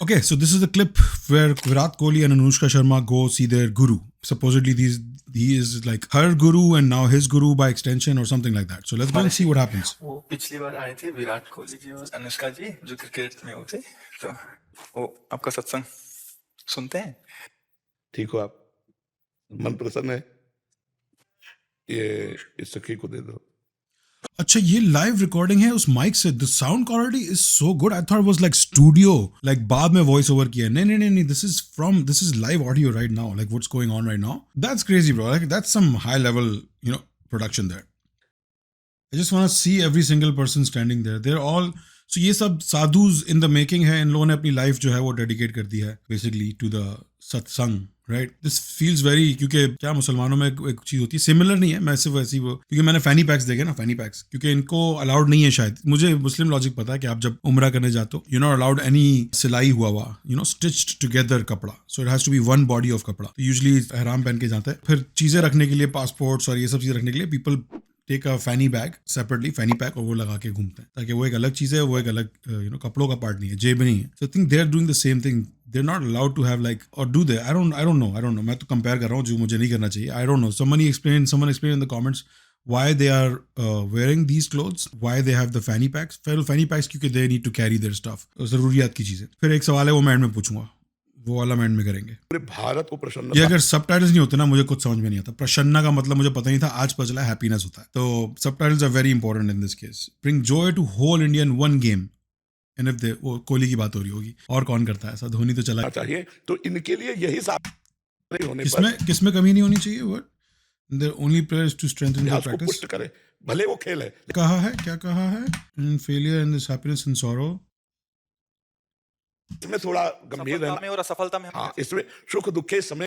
Okay, so this is the clip where Virat Kohli and Anushka Sharma go see their guru. Supposedly he is like her guru and now his guru by extension or something like that. So let's go and see what happens. वो पिछली बार आए थे विराट कोहली जी और अनुष्का जी जो cricket में होते, तो वो आपका सत्संग सुनते हैं। ठीक हो आप? मन प्रसन्न है? ये इस सखी को दे दो। अच्छा, ये लाइव रिकॉर्डिंग है उस माइक से. The sound quality is so good. I thought it was like studio, like बाद में वॉइस ओवर किया. नहीं, this is live audio right now, like what's going on right now. That's crazy bro. Like that's some high level production there. I just want to see every single person standing there. They're all, so ये सब sadhus in the making है. इन लोगों ने अपनी life जो है वो dedicate कर दी है basically to the सत्संग, right? This feels very, क्योंकि क्या मुसलमानों में एक चीज़ होती है, सिमिलर नहीं है, मैं सिर्फ ऐसी वो, क्योंकि मैंने फैनी पैक्स देखे ना, फैनी पैक्स, क्योंकि इनको अलाउड नहीं है शायद. मुझे मुस्लिम लॉजिक पता है कि आप जब उम्रा करने जाते हो, you're not allowed any सिलाई हुआ stitched together कपड़ा. So it has to be one body of कपड़ा. तो usually ihram पहन के जाते हैं. फिर चीज़ें रखने के लिए, पासपोर्ट्स और ये सब चीज़ें रखने के लिए people take a fanny bag separately, fanny pack, और वो लगा के घूमते हैं, ताकि वो एक अलग चीज़ है, वो एक अलग कपड़ों का पार्ट नहीं है, जेब नहीं है. So I think they are doing the same thing. They are not allowed to have like, or do they, I don't know. मैं तो कंपेयर कर रहा हूँ जो मुझे नहीं करना चाहिए. आई don't no. Someone explain in the comments why they are wearing these clothes, why they have the fanny packs. Fanny packs क्योंकि they need to carry their stuff, ज़रूरियात की चीज़ें. फिर एक सवाल है, वो मैं एंड में पूछूंगा, वो वाला मैं एंड में करेंगे. पूरे भारत को प्रसन्न. ये अगर सबटाइटल्स नहीं होते ना, मुझे कुछ समझ में नहीं आता. प्रसन्ना का मतलब मुझे पता नहीं था, आज पता चला हैप्पीनेस होता है. तो subtitles are very important in this case. Bring joy to whole India in one game. And if they, वो कोहली की बात हो रही होगी, और कौन करता है ऐसा? धोनी तो चला चाहिए. तो इनके लिए यही साफ होने किसमें कमी नहीं होनी चाहिए. Word the only players to strengthen their practice. पुष्ट करे, भले वो खेल है. कहा है, क्या कहा है? In failure and this happiness and sorrow. इसमें थोड़ा गंभीर रहना में और असफलता में. हाँ, इसमें सुख दुखे समय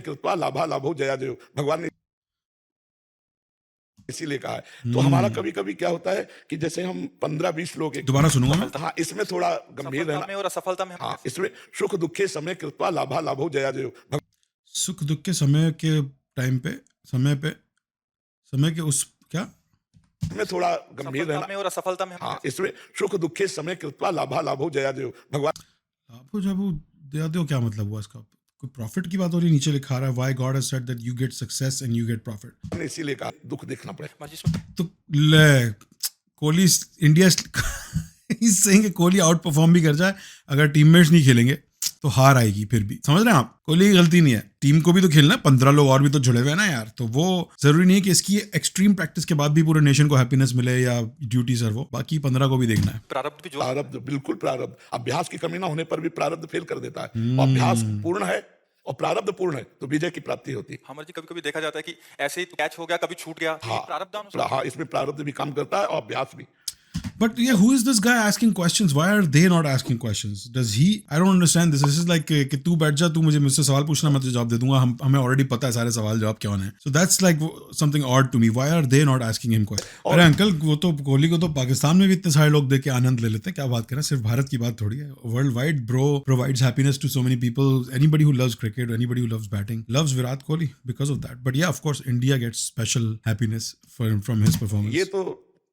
कृपा लाभा लाभो जया जयो, भगवान ने इसीलिए कहा है. तो हमारा कभी कभी क्या होता है कि जैसे हम 15-20 लोग, दोबारा सुनूंगा मैं. हाँ, इसमें थोड़ा गंभीर रहना और असफलता में. हाँ, इसमें सुख दुखे समय कृपा लाभा लाभो जया जयो. सुख दुख के समय के टाइम पे, समय के उस क्या में थोड़ा गंभीर रहना में और असफलता में. हाँ, इसमें सुख दुखे समय कृपा लाभा लाभो जया जयो. भगवान लाभो जब दया दो, क्या मतलब हुआ इसका? कोई प्रॉफिट की बात हो रही है, नीचे लिखा रहा है why God has said that you get success and you get profit. इसीलिए कहा दुख देखना पड़ेगा. तो ले कोहली इंडिया इस saying कि कोहली आउट परफॉर्म भी कर जाए, अगर टीममेट्स नहीं खेलेंगे तो हार आएगी. फिर भी समझ रहे हैं आप, कोहली की गलती नहीं है, टीम को भी तो खेलना है. 15 लोग और भी तो जुड़े हुए हैं ना यार. तो वो जरूरी नहीं है कि इसकी एक्सट्रीम प्रैक्टिस के बाद भी पूरे नेशन को हैप्पीनेस मिले या ड्यूटी सर, वो बाकी 15 को भी देखना है. प्रारब्ध, बिल्कुल प्रारब्ध. अभ्यास की कमी ना होने पर भी प्रारब्ध फेल कर देता है. अभ्यास पूर्ण है और प्रारब्ध पूर्ण है तो विजय की प्राप्ति होती है. हमारे जी कभी कभी देखा जाता है कि ऐसे ही कैच हो गया, कभी छूट गया. हाँ, इसमें प्रारब्ध भी काम करता है और अभ्यास भी. But yeah, who is this guy asking questions? Why are they not asking questions? Does he? I don't understand this. This is like कि तू बैठ जा, तू मुझसे सवाल पूछना, मैं तुझे जवाब दे दूंगा. हमें already पता है सारे सवाल जवाब क्या होने हैं. So that's like something odd to me. Why are they not asking him questions? अरे अंकल, वो तो कोहली को तो पाकिस्तान में भी इतने सारे लोग देख के आनंद ले लेते हैं. क्या बात कर रहे हैं? सिर्फ भारत की बात थोड़ी है. World wide, bro provides happiness to so many people. Anybody who loves cricket, anybody who loves batting, loves Virat Kohli because of that. But yeah, of course, India gets special happiness from his performance. ये तो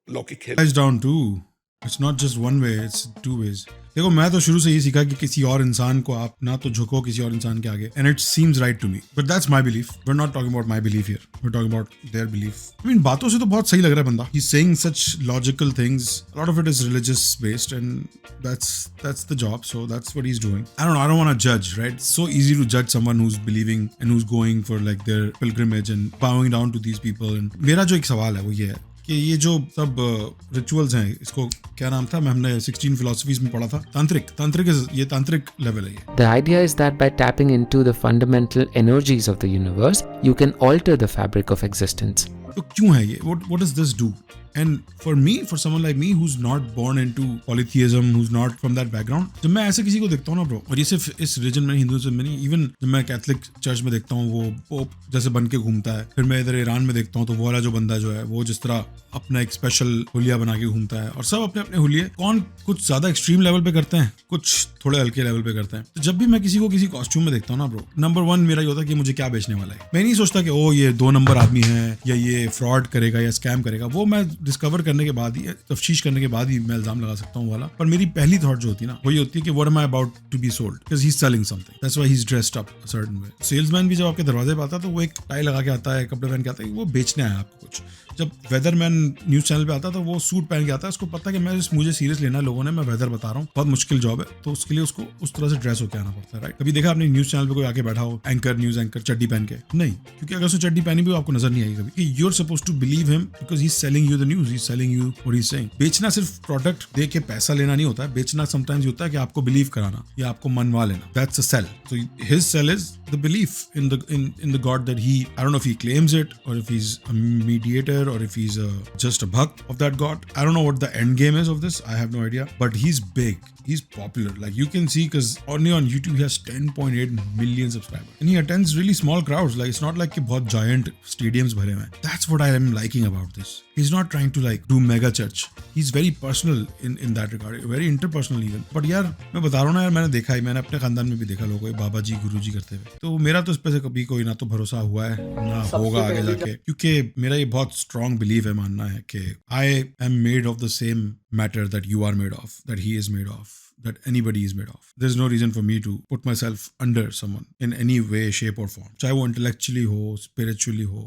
लौकिक खेल. It's down too. It's not just one way, it's two ways. देखो, मैं तो शुरू से ये सीखा कि किसी और इंसान को आप ना तो झुको किसी और इंसान के आगे. And it seems right to me. But that's my belief. We're not talking about my belief here. We're talking about their belief. I mean, बातों से तो बहुत सही लग रहा है बंदा. He's saying such logical things. A lot of it is religious based and that's the job. So that's what he's doing. I don't want to judge, right? It's so easy to judge someone who's believing and who's going for like their pilgrimage and bowing down to these people. And मेरा जो एक सवाल है वो ये है कि ये जो सब रिचुअल्स हैं, इसको क्या नाम था, मैं हमने 16 फिलॉसफीज में पढ़ा था, तांत्रिक लेवल है ये. The idea is that by tapping into the fundamental energies of the universe, you can alter the fabric of existence. तो क्यों है ये? What does this do? And for me, for someone like me who's not born into polytheism, who's not from that background, जब मैं ऐसे किसी को देखता हूँ ना ब्रो, और ये सिर्फ इस रीजन में, हिंदुइज्म में नहीं, इवन जब मैं कैथलिक चर्च में देखता हूँ, वो पोप जैसे बन के घूमता है, फिर मैं इधर ईरान में देखता हूँ तो वो वाला जो बंदा जो है वो जिस तरह अपना एक स्पेशल हुलिया बना के घूमता है, और सब अपने अपने हुलिये, कौन कुछ ज्यादा एक्सट्रीम लेवल पे करते हैं, कुछ थोड़े हल्के लेवल पे करते हैं. तो जब भी मैं किसी को किसी कॉस्ट्यूम में देखता हूँ ना ब्रो, नंबर 1 मेरा ये होता है कि मुझे क्या बेचने वाला है. मैं नहीं सोचता कि ओ ये 2 नंबर आदमी है या ये फ्रॉड करेगा या स्कैम करेगा. वो मैं डिस्कवर करने के बाद ही, तफ्तीश करने के बाद ही मैं इल्जाम लगा सकता हूँ वाला। पर मेरी पहली थॉट जो होती है ना, वो ये होती है कि what am I about to be sold, because he is selling something, that's why he is dressed up a certain way. Salesman भी जब आपके दरवाजे पे आता है तो वो एक टाई लगा के आता है, कपड़े पहन के आता है, वो बेचने आया आपको कुछ। जब वेदरमैन न्यूज चैनल पे आता है तो वो सूट पहन के आता है, उसको पता है कि मुझे सीरियस लेना है लोगों ने, मैं वेदर बता रहा हूँ, बहुत मुश्किल जॉब है, तो उसके लिए उसको उस तरह से ड्रेस होकर आना पड़ता है, राइट। कभी देखा आपने न्यूज चैनल पे कोई आके बैठा हो, एंकर, न्यूज एंकर चड्डी पहन के? नहीं, क्योंकि अगर उसने चड्डी पहनी भी आपको नजर नहीं आएगी कभी, कि you are supposed to believe him because he is selling you the news, he is selling you what he is saying. बेचना सिर्फ प्रोडक्ट दे के पैसा लेना नहीं होता है, बेचना समटाइम्स होता है कि आपको बिलीव कराना या आपको मनवा लेना, that's a sell. So his sell is the belief in the god that he, I don't know if he claims it or if he is a mediator or if he is just a bhakt of that god. I don't know what the end game is of this, I have no idea, but he's big, he's popular, like you can see, because only on YouTube he has 10.8 million subscribers and he attends really small crowds, like it's not like कि बहुत giant stadiums भरे हुए हैं. That's what I am liking about this. He's not trying to like do mega church, he's very personal in that regard, very interpersonal even. But यार मैं बता रहा हूँ ना यार, मैंने देखा ही, मैंने अपने खानदान में भी देखा लोगों को बाबा जी गुरु जी करते हुए, तो मेरा तो इस पे से कभी कोई ना तो भरोसा हुआ है ना होगा आगे जाके, क्योंकि मेरा ये बहुत स्ट्रॉन्ग बिलीव है, मानना है कि I am made of the same matter that you are made of, that he is made of, that anybody is made of. There's no reason for me to put myself under someone in any way, shape or form. चाहे वो intellectually हो, spiritually हो,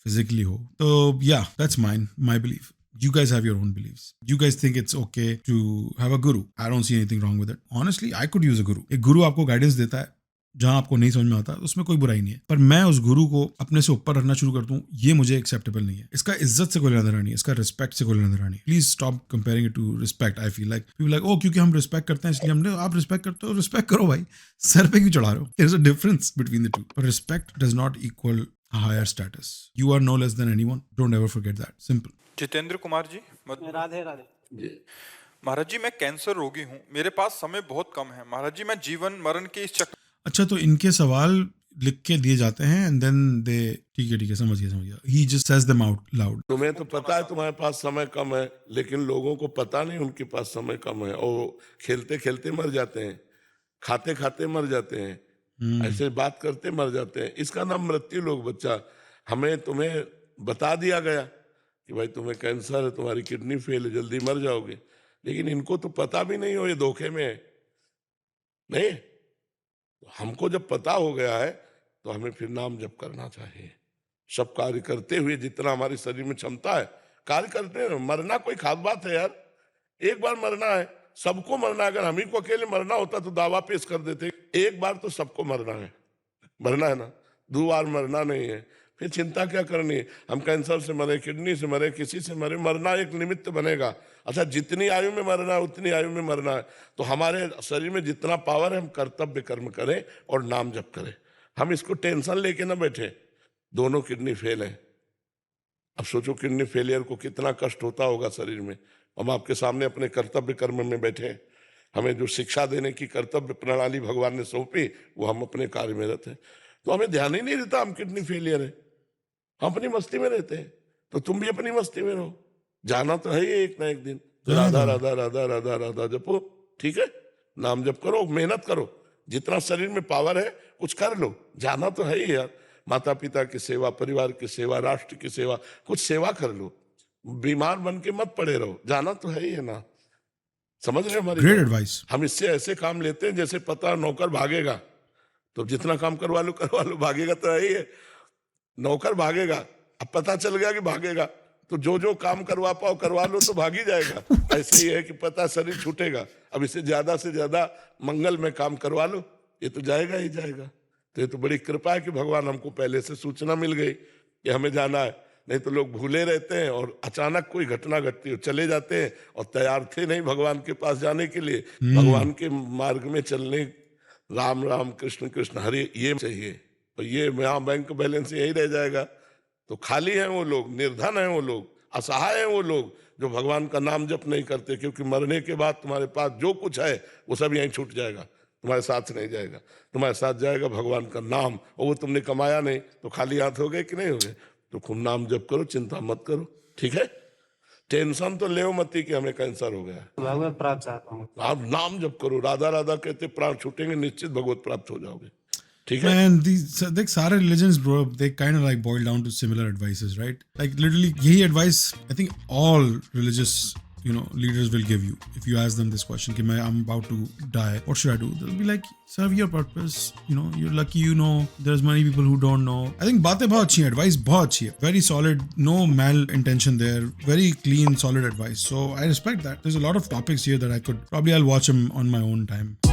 physically हो. So yeah, that's my belief. You guys have your own beliefs. You guys think it's okay to have a guru. I don't see anything wrong with it. Honestly, I could use a guru. एक गुरु आपको guidance देता है जहां आपको नहीं समझ में आता, उसमें कोई बुराई नहीं है, पर मैं उस गुरु को अपने से ऊपर रखना शुरू कर दूं, ये मुझे एक्सेप्टेबल नहीं है। इसका इज्जत से कोई लेना देना नहीं है, इसका रिस्पेक्ट से कोई लेना देना नहीं। Please stop comparing it to respect. I feel like people like, oh क्योंकि हम रिस्पेक्ट करते हैं इसलिए हमने, आप रिस्पेक्ट करते हो, रिस्पेक्ट करो भाई, सर पे क्यों चढ़ा रहे हो? There is a difference between the two, पर respect does not equal a higher status. You are no less than anyone. Don't ever forget that. Simple. Jitendra Kumar ji, Radhe Radhe. Maharaj ji मैं कैंसर रोगी हूँ, मेरे पास समय बहुत कम है महाराज जी, मैं जीवन मरण के इस चक्र। अच्छा, तो इनके सवाल लिख के दिए जाते हैं एंड देन दे, ठीक है समझ गया, he just says them out loud. तुम्हें तो पता है तुम्हारे पास समय कम है, लेकिन लोगों को पता नहीं उनके पास समय कम है, और खेलते खेलते मर जाते हैं, खाते खाते मर जाते हैं, ऐसे बात करते मर जाते हैं। इसका नाम मृत्यु लोग बच्चा। हमें तुम्हें बता दिया गया कि भाई तुम्हें कैंसर है, तुम्हारी किडनी फेल है, जल्दी मर जाओगे, लेकिन इनको तो पता भी नहीं हो, ये धोखे में है। नहीं, हमको जब पता हो गया है तो हमें फिर नाम जप करना चाहिए। सब कार्य करते हुए जितना हमारे शरीर में क्षमता है कार्य करते हैं। मरना कोई खास बात है यार, एक बार मरना है, सबको मरना है। अगर हम ही को अकेले मरना होता तो दावा पेश कर देते, एक बार तो सबको मरना है ना, 2 बार मरना नहीं है। फिर चिंता क्या करनी है? हम कैंसर से मरे, किडनी से मरे, किसी से मरे, मरना एक निमित्त बनेगा। अच्छा, जितनी आयु में मरना है उतनी आयु में मरना है, तो हमारे शरीर में जितना पावर है हम कर्तव्य कर्म करें और नाम जप करें। हम इसको टेंशन लेके ना बैठे। दोनों किडनी फेल है, अब सोचो किडनी फेलियर को कितना कष्ट होता होगा शरीर में। हम आपके सामने अपने कर्तव्य कर्म में बैठे, हमें जो शिक्षा देने की कर्तव्य प्रणाली भगवान ने सौंपी वो हम अपने कार्य में रहते हैं, तो हमें ध्यान ही नहीं देता हम किडनी फेलियर है, हम अपनी मस्ती में रहते हैं। तो तुम भी अपनी मस्ती में रहो, जाना तो है ही एक ना एक दिन। तो राधा राधा राधा राधा राधा जपो, ठीक है, नाम जप करो, मेहनत करो, जितना शरीर में पावर है कुछ कर लो, जाना तो है ही यार। माता पिता की सेवा, परिवार की सेवा, राष्ट्र की सेवा, कुछ सेवा कर लो, बीमार बन के मत पड़े रहो, जाना तो है ही है ना। समझ रहे हमारी ग्रेट एडवाइस। हम इससे ऐसे काम लेते हैं जैसे पता नौकर भागेगा तो जितना काम करवा लो, भागेगा तो है ही है, नौकर भागेगा। अब पता चल गया कि भागेगा तो जो काम करवा पाओ करवा लो तो भाग ही जाएगा। ऐसे ही है कि पता शरीर छूटेगा, अब इसे ज्यादा से ज्यादा मंगल में काम करवा लो, ये तो जाएगा ही जाएगा। तो ये तो बड़ी कृपा है कि भगवान हमको पहले से सूचना मिल गई कि हमें जाना है, नहीं तो लोग भूले रहते हैं और अचानक कोई घटना घटती है चले जाते हैं और तैयार थे नहीं भगवान के पास जाने के लिए। भगवान के मार्ग में चलने, राम राम कृष्ण कृष्ण हरे, ये चाहिए। तो ये यहाँ बैंक बैलेंस यही रह जाएगा। तो खाली हैं वो लोग, निर्धन हैं वो लोग, असहाय हैं वो लोग जो भगवान का नाम जप नहीं करते, क्योंकि मरने के बाद तुम्हारे पास जो कुछ है वो सब यहीं छूट जाएगा, तुम्हारे साथ नहीं जाएगा। तुम्हारे साथ जाएगा भगवान का नाम, और वो तुमने कमाया नहीं तो खाली हाथ हो गए कि नहीं हो गए। तो खूब नाम जप करो, चिंता मत करो, ठीक है। टेंशन तो ले मत कि हमें कैंसर हो गया। भगवत प्राप्त चाहता हूँ। आप नाम जप करो, राधा राधा कहते प्राण छूटेंगे, निश्चित भगवत प्राप्त हो जाओगे। ठीक है Man, these like सारे religions, bro, they kind of like boil down to similar advices, right? Like literally, यही advice I think all religious, you know, leaders will give you if you ask them this question. कि I'm about to die. What should I do? They'll be like, serve your purpose. You know, you're lucky. You know, there's many people who don't know. I think बातें बहुत अच्छी हैं, advice बहुत अच्छी है. Very solid, no mal intention there. Very clean, solid advice. So I respect that. There's a lot of topics here that I'll watch them on my own time.